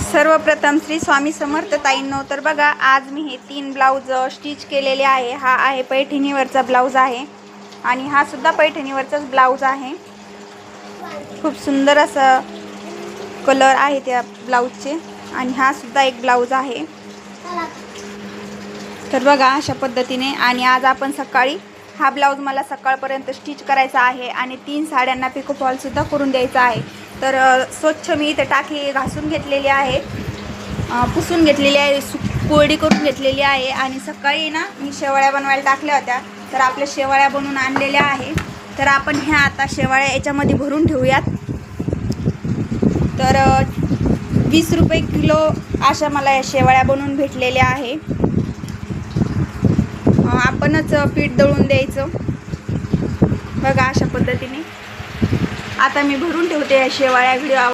सर्वप्रथम श्री स्वामी समर्थ ताईंनो. तर बघा, आज मी हे 3 ब्लाऊज स्टिच केलेले आहे. हा आहे पैठणीवरचा ब्लाऊज आहे आणि हा सुद्धा पैठणीवरचाच ब्लाऊज आहे. खूप सुंदर असा कलर आहे त्या ब्लाऊजचे आणि हा सुद्धा एक ब्लाऊज आहे. तर बघा अशा पद्धतीने. आणि आज आपण सकाळी हा ब्लाऊज मला सकाळपर्यंत स्टिच करायचा आहे आणि 3 साड्यांना पिको फॉल सुद्धा करून द्यायचा आहे. तर स्वच्छ मी इथे टाकी घासून घेतलेली आहे, पुसून घेतलेली आहे, कोरडी करून घेतलेली आहे. आणि सकाळी ना मी शेवाळ्या बनवायला टाकल्या होत्या, तर आपल्या शेवाळ्या बनवून आणलेल्या आहे. तर आपण ह्या आता शेवाळ्या याच्यामध्ये भरून ठेवूयात. तर 20 रुपये किलो अशा मला या शेवाळ्या बनवून भेटलेल्या आहे. आपणच पीठ दळून द्यायचं. बघा अशा पद्धतीने आता मी भरून ठेवते या शेवाळ्या. व्हिडिओ